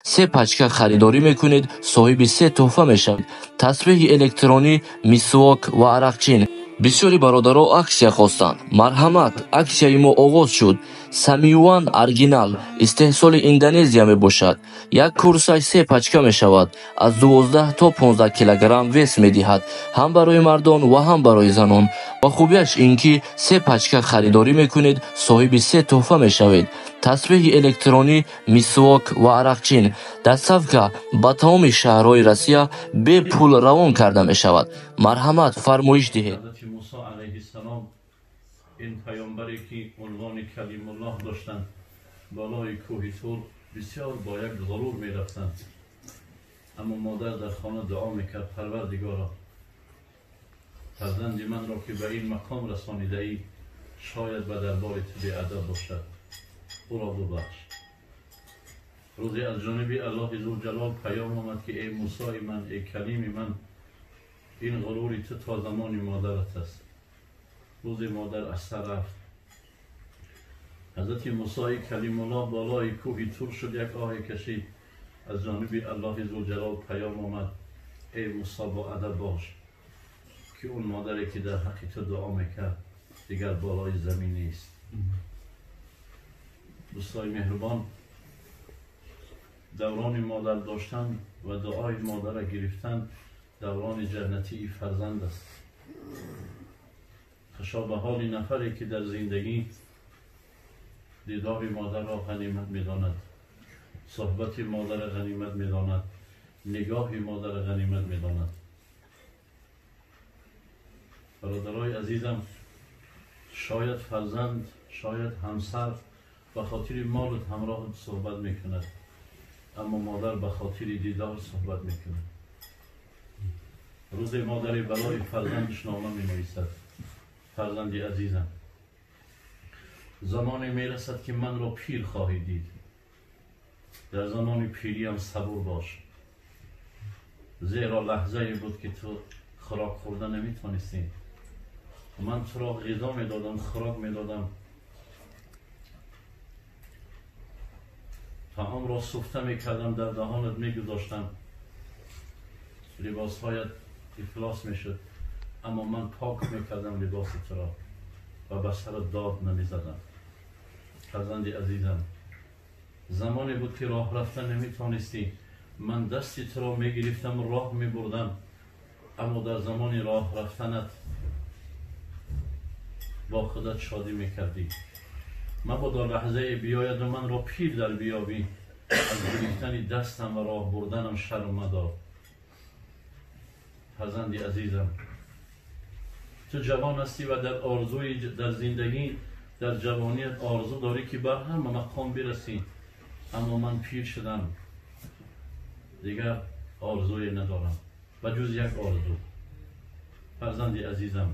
3 پچکه خریداری میکنید صاحب 3 تحفه میشوید. تسبیح الکترونی، مسواک و عرقچین. بسیاری برادرها акция خواستند. مرحمت، акциyaи мо оғоз шуд. Samiyuan оригинал истеҳсоли Индонезия мебошад. Як курсай 3 пачка мешавад. аз 12 то 15 килограмм вес медиҳад, ҳам барои мардон ва ҳам барои занон. ва хубияш ин ки 3 пачка харидорӣ мекунед, соҳиби 3 тӯҳфа мешавед. тасбеҳи электронӣ, мисвок ва арақчин. доставка ба тамоми шаҳрҳои Россия бепул равон карда мешавад. марҳамат, фармоиш диҳед. این پیامبری که عنوان کلیم الله داشتند بالای کوه طور بسیار با یک غرور می رفتند، اما مادر در خانه دعا میکرد پروردگارا فرزند من را که به این مقام رسانیده ای شاید به دربار تو بی‌ادب باشد، او را ببخش. روزی از جانب الله ذوالجلال پیام آمد که ای موسی من، ای کلیم من، این غروری تو تا زمان مادرت است. روز مادر از سر رفت. حضرت موسی کلیم الله بالای کوهی طور شد، یک آهی کشید. از جانب الله ذوالجلال پیام آمد ای موسی با ادب باش که اون مادری که در حق تو دعا میکرد دیگر بالای زمین نیست. دوستای مهربان، دوران مادر داشتن و دعای مادر گرفتن دوران جنتی فرزند است. خشا به حال نفری که در زندگی دیدار مادر را غنیمت می‌داند، صحبت مادر غنیمت می‌داند، نگاه مادر غنیمت می‌داند. برادرای عزیزم، شاید فرزند، شاید همسر به خاطر مال همراه صحبت میکند، اما مادر به خاطر دیدار صحبت میکند. روز مادری برای فرزندش نامه می‌نویسد: فرزند عزیزم، زمانی میرسد که من را پیر خواهی دید. در زمان پیری هم صبور باش، زیرا لحظه بود که تو خوراک خوردن نمیتونستی. من تو را غذا میدادم، خوراک میدادم، طعام را سفته میکردم، در دهانت میگذاشتم، لباسهایت افلاس میشد، اما من پاک میکردم لباس تو را و به سرت داد نمیزدم. فرزند عزیزم، زمانی بود که راه رفتن نمیتونستی، من دستی تو را میگرفتم، راه میبردم، اما در زمان راه رفتنت با خودت شادی میکردی. مبادا لحظه بیاید و من را پیر در بیابی، از گرفتن دستم و راه بردنم شرم مدار. فرزند عزیزم، تو جوان هستی و در آرزوی در زندگی در جوانیت آرزو داری که بر همه مقام برسی، اما من پیر شدم، دیگر آرزوی ندارم و جز یک آرزو. فرزند عزیزم،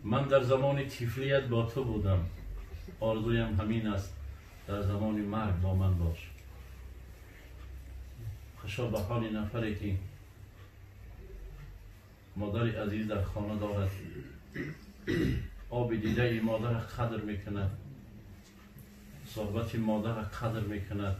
من در زمان طفلیت با تو بودم، آرزویم همین است، در زمان مرگ با من باش. خشا به حال نفری که مادر عزیز در خانه دارد، آب دیده ای مادر قدر میکند، صحبت مادر قدر میکند.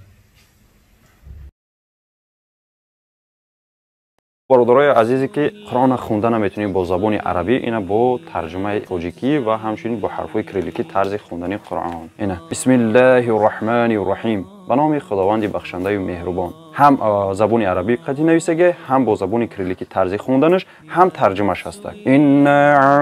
برادرای عزیزی که قرآن خونده نمیتونید با زبان عربی، اینا با ترجمه تاجیکی و همچنین با حرفای کریلیکی طرز خوندن قرآن. اینا بسم الله الرحمن الرحیم، به نام خداوند بخشنده و مهربان. هم زبان عربی قدی نویسه، هم با زبان کریلیکی طرز خوندنش، هم ترجمهش هست. انا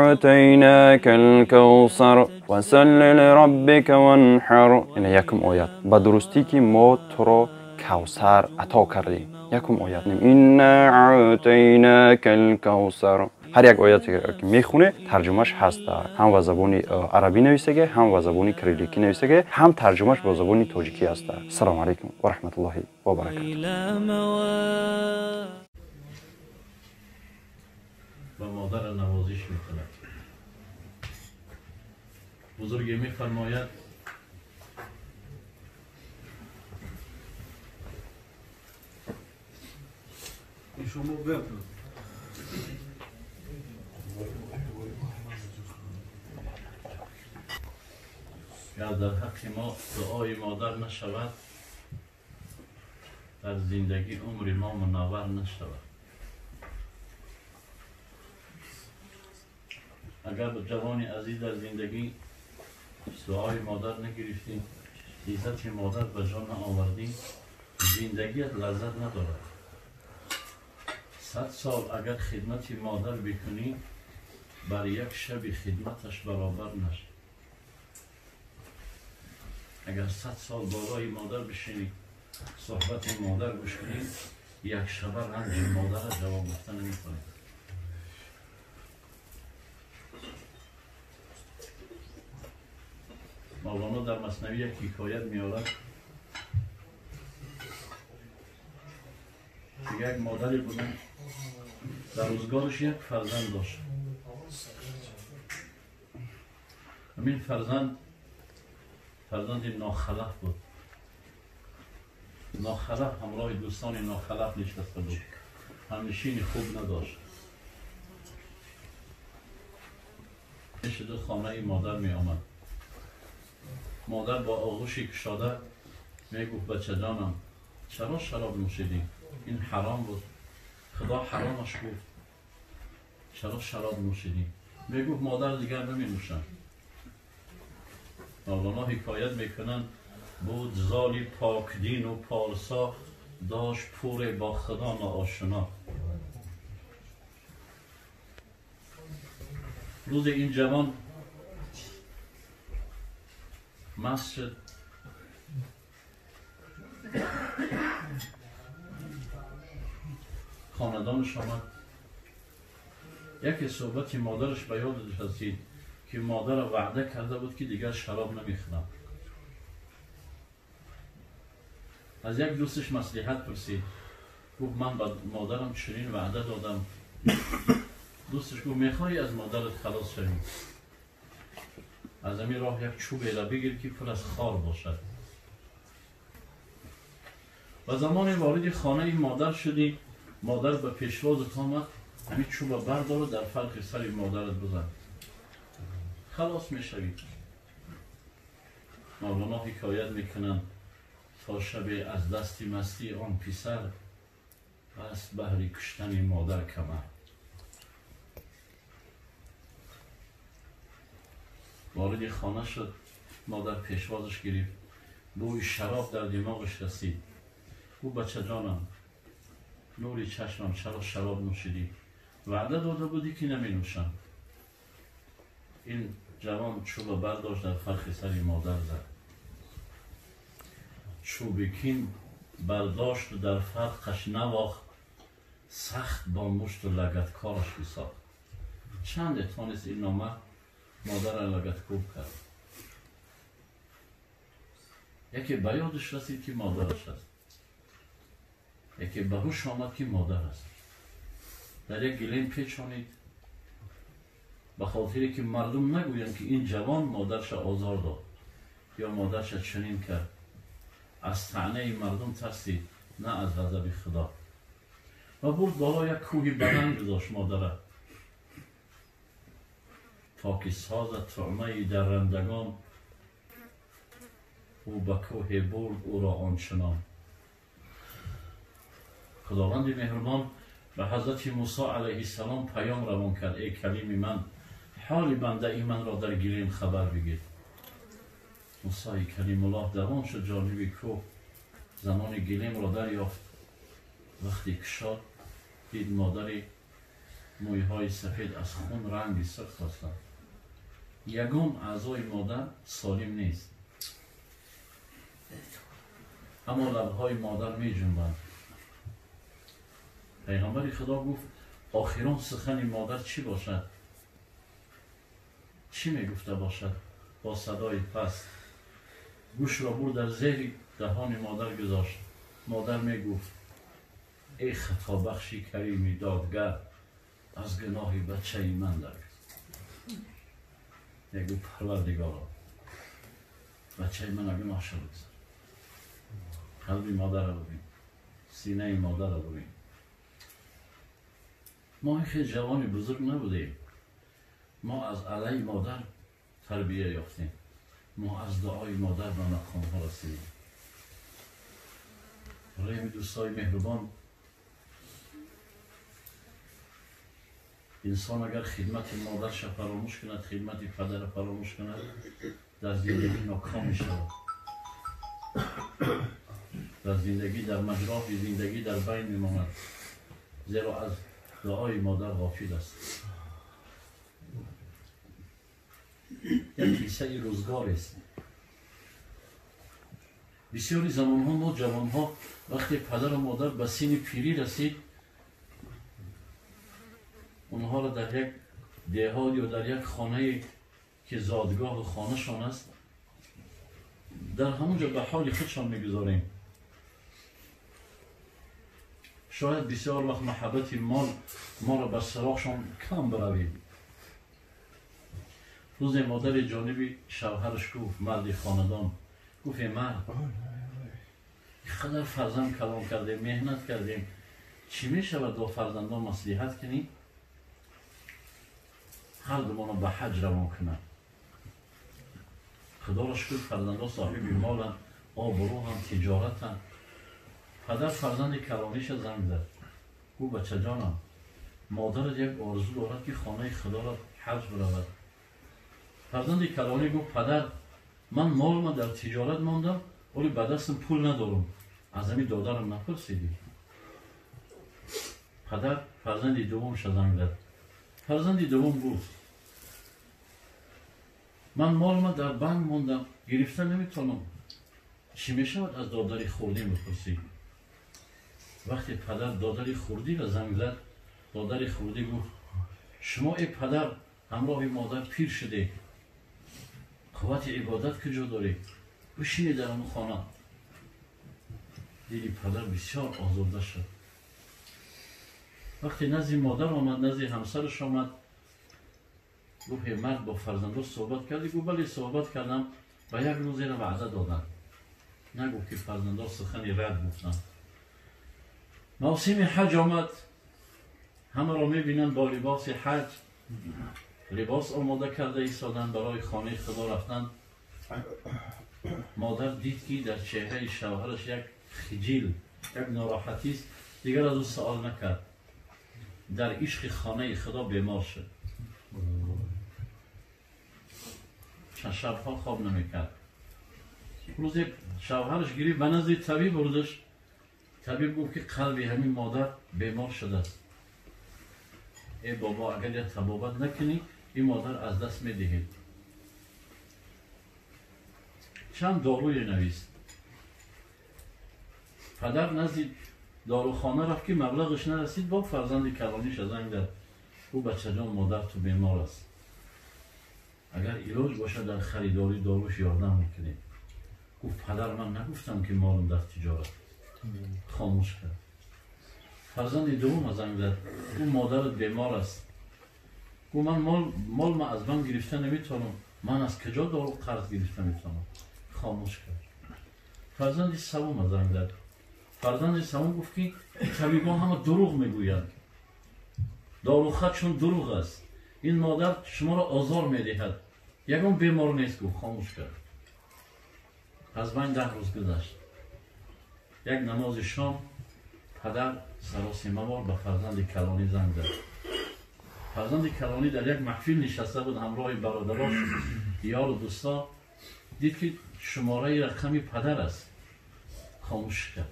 اعطیناک الکوثر فصل لربک وانحر. اینا یکم آیت به درستی که ما تو را کوثر عطا کردیم. یکم آیت نیم انا اعطیناک الکوثر. هر یک آیت که میخونه ترجمهش هست، هم به زبان عربی نویسه، هم به زبان کریلیکی نویسه، هم ترجمهش به زبان تاجیکی هست. السلام علیکم و رحمت الله و برکاته. و مادر نوازش میکند. بزرگی میفرماید شما بفرمایید. یا در حق ما دعای مادر نشود، در زندگی عمر ما منور نشود. اگر به جوانی عزیز در زندگی دعای مادر نگرفتیم، عزت مادر به جا نآوردیم، زندگیت لذت ندارد. 100 سال اگر خدمت مادر بکنی، بر یک شب خدمتش برابر نشد. اگر 100 سال بالای مادر بشینی، صحبت مادر گوش کنی، یک شب رنج مادر را جواب گفتن نمی‌کنی. مولانا در مثنوی یک حکایت می‌آورد که یک مادری بودن در روزگارش یک فرزند داشت. همین فرزند ناخلف بود. ناخلف همراه دوستان ناخلف نشسته بود. همنشین خوب نداشت. شده خانه مادر می آمد. مادر با آغوشی کشاده می گفت بچه جانم چرا شراب نوشیدی؟ این حرام بود. خدا حرامش گفت. چرا شراب نوشیدی؟ می گفت مادر دیگر نمی نوشم. مولانا حکایت میکنن بود زالی پاک دین و پارسا، داشت پور با خدا ناآشنا. روز این جوان مست شد. خاندانش آمد. یکی صحبتی مادرش به یادش رسید که مادر وعده کرده بود که دیگر شراب نمیخورم. از یک دوستش مصلحت پرسید. گفت من به مادرم چنین وعده دادم. دوستش گفت میخوای از مادرت خلاص شوی؟ از همین راه یک چوبی را بگیر که پر از خار باشد. و زمان وارد خانه مادر شدی، مادر به پیشوازت آمد، همین چوب بردار در فرق سر مادرت بزن، خلاص میشوی. مولانا حکایت میکنن تا شب از دستی مستی آن پسر، بس بهر کشتن مادر کمر. وارد خانه شد، مادر پیشوازش گرفت، بوی شراب در دماغش رسید. او بچه جانم نوری چشمم چرا شراب نوشیدی؟ وعده داده بودی که نمی نوشم. این جوان چوب برداشت در فرق سر مادر زد. چوب کین برداشت و در فرقش نواخت، سخت با مشت و لگت کارش بساخت. چند تانست این نامه مادر را لگت کوب کرد. یکی به یادش رسید که مادرش است، یکی به هوش آمد که مادر است. در یک گلیم پیچانید به خاطری که مردم نگویند که این جوان مادرش آزار داد یا مادرش چنین کرد. از طعنه مردم ترسید، نه از غضب خدا. و برد بالا یک کوهی بلند گذاشت مادر تا که ساز طعمه درندگان، او به کوه برد او را آنچنان. خداوند مهربان به حضرت موسی علیه السلام پیام روان کرد: ای کلیم من، حال بنده ای من را در گلیم خبر بگیر. موسی کلیم الله دوان شد جانب کوه، زمان گلیم را دریافت. وقتی کشاد دید مادری مویهای سفید از خون رنگی سرخ هستند. یگان اعضای مادر سالم نیست، اما لبهای مادر می جنبند. پیغمبر خدا گفت آخران سخن مادر چی باشد؟ چی می گفته باشد؟ با صدای پست گوش را برد در زیر دهان مادر گذاشت. مادر می گفت ای خطا بخشی کریمی دادگر، از گناه بچه ای من درگذر. می گفت پروردگارا بچه ای من گناه شد بگذر. قلبی مادر را ببین، سینه مادر را ببین. ما خیلی جوانی بزرگ نبودیم، ما از علی مادر تربیه یافتیم، ما از دعای مادر به مقام ها رسیدیم. برای دوستای مهربان، انسان اگر خدمت مادرش فراموش کند، خدمت پدر فراموش کند، در زندگی ناکام می شود. در زندگی، در مجرای زندگی در بین می ماند، زیرا از دعای مادر غافل است. یک کیسه روزگار است. بسیاری زمان ها ما جوان ها وقتی پدر و مادر به سن پیری رسید، اونها را در یک دهات یا در یک خانه که زادگاه و خانه شان است، در همونجا به حال خودشان میگذاریم. شاید بسیار وقت محبت مال ما را بر سراغشان کم برویم. روز مادر جانبی شوهرش گفت، مرد خاندان گفت، مرد خدا فرزند کلام کردیم، مهنت کردیم، چی می شود دو فرزندان مصلحت کنیم؟ هر دومان به حج روان کنند. خدا را شکر فرزندان صاحب مالند، آبرو هم، تجارت هم. پدر فرزند کلانیش زنگ زد، گفت بچه جانم، مادرت یک آرزو دارد که خانه خدا را حج برود. فرزند کلانی گفت، پدر من مال ما در تجارت ماندم ولی به دستم پول ندارم، از همین دادرم نپرسیدی. پدر فرزند دومش زنگ زد. فرزند دوم گفت، من مال ما در بنک ماندم، گرفته نمیتونم، چی میشود از دادر خوردی میپرسی؟ وقتی پدر دادر خوردی را زنگ زد، دادر خوردی گفت، شما ای پدر همراه مادر پیر شده، قوت عبادت کجا داری؟ بشینی در اون خانه. دیدی پدر بسیار آزرده شد. وقتی نزد مادر آمد، نزد همسرش آمد، گفت مرد با فرزندش صحبت کردی؟ گفت بله صحبت کردم، و یک روزی را وعده دادن. نگفت که فرزندان سخنی رد گفتن. موسم حج آمد، همه را میبینن با لباس حج، لباس آماده کرده ایستادن برای خانه خدا رفتن. مادر دید که در چهره شوهرش یک خجل، یک ناراحتی است، دیگر از او سوال نکرد. در عشق خانه خدا بیمار شد. چند شبها خواب نمیکرد. روزی شوهرش گریخت به نزد طبیب بردش. طبیب گفت که قلب همین مادر بیمار شده است. ای بابا اگر یک طبابت نکنی این مادر از دست میدهید. چند داروی نویست. پدر نزد داروخانه رفت که مبلغش نرسید، با فرزند کلانیش زنگ زد، او بچه جان مادر تو بیمار است، اگر علاج باشه در خریداری داروش یاردم میکنید. گفت پدر من نگفتم که مالم در تجارت. خاموش کرد. فرزند دوم زنگ زد، او مادرت بیمار است. گفت من مال ما از من گرفته نمیتونم، من از کجا دارو قرض گرفته میتونم. خاموش کرد. فرزند سوم زنگ زد. فرزند سوم گفت که طبیبان همه دروغ میگویند، داروخط چون دروغ است، این مادر شما را آزار میدهد، یکم بیمار نیست. گفت خاموش کرد. از بین 10 روز گذشت. یک نماز شام پدر سراسیمه بار به فرزند کلانی زنگ زد. فرزند کلانی در یک محفل نشسته بود همراه برادراش، یار و دوستا. دید که شماره رقمی پدر است. خاموش کرد.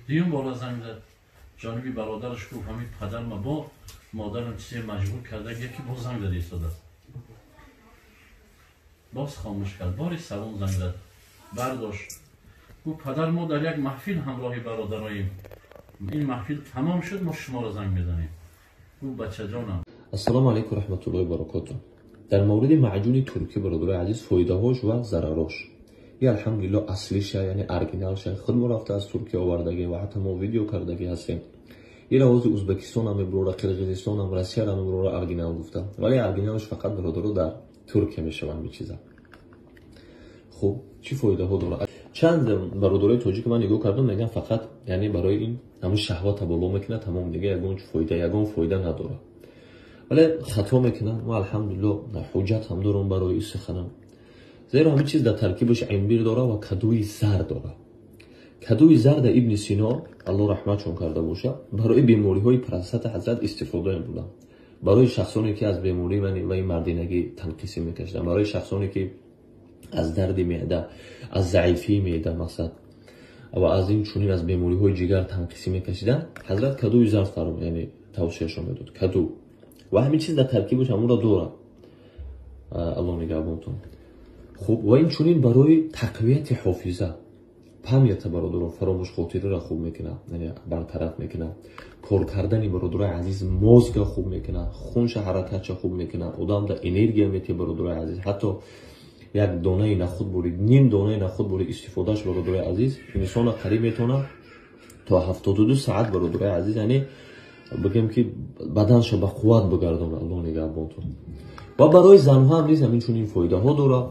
دیون بار زنگ زد. جانبی برادرش گفت همین پدر ما با مادرم چیزی مجبور کرده، یکی باز زنگ زد ایستاده است. باز خاموش کرد. باری سوم زنگ زد. برداشت. گفت پدر ما در یک محفل همراه برادراییم، این محفل تمام شد ما شما را زنگ میزنیم. گفت بچه جانم. السلام علیکم و رحمت الله و برکاته. در مورد معجون ترکی برادر عزیز فایده هاش و ضرراش، یا الحمدلله اصلیش یعنی ارگینالش خود ما رفته از ترکیه آوردگی و حتی ما ویدیو کردگی هستیم. یه لحاظ ازبکستان هم برادر، قرقیزستان هم، روسیه هم برادر ارگینال گفتم، ولی ارگینالش فقط برادر در ترکیه میشون میچیزه. خب چی فایده ها داره؟ چند برادرای تاجیک من نگاه کردم میگن فقط یعنی برای این همون شهوات بالا میکنه، تمام دیگه یگون فایده نداره. ولی خطا میکنن و الحمدلله حجت هم دارم برای این سخنم، زیرا همین چیز در ترکیبش عنبر داره و کدوی زر داره. кадуи зарда ибни Сино аллоҳ раҳматшон карда бошад барои бемориҳои парастати ҳазрат истифода мебуда. барои шахсоне ки аз беморӣ ва мардинагӣ танқисӣ мекашиданд, барои шахсоне ки аз дарди меъда, аз заифии меъда мақсад ва аз ин чунин аз бемориҳои ҷигар танқисӣ мекашиданд, ҳазрат кадуи зард яъне тавсияшон медод. Каду ва ҳамин чиз дар таркибаш ҳамонро дорад. аллоҳ нигаҳбонтон. хуб ва инчунин барои тақвияти ҳофиза, памята бародарон фаромӯшхотириро хуб мекунад, яъне бартараф мекунад. кор кардани бародарои азиз мозга хуб мекунад, хунша ҳаракатша хуб мекунад, одамда энергия метиҳад бародарои азиз. ҳатто як донаи нахуд бурид, ним донаи нахуд бурид истифодаш бародарои азиз инсона қариб метавонад то 72 саат бародарои азиз, яъне бигем ки баданша ба қувват бигардонад. аллоҳ нигаҳбонтон. ва барои занҳо ҳам низ ҳамин чунин фоидаҳо дорад.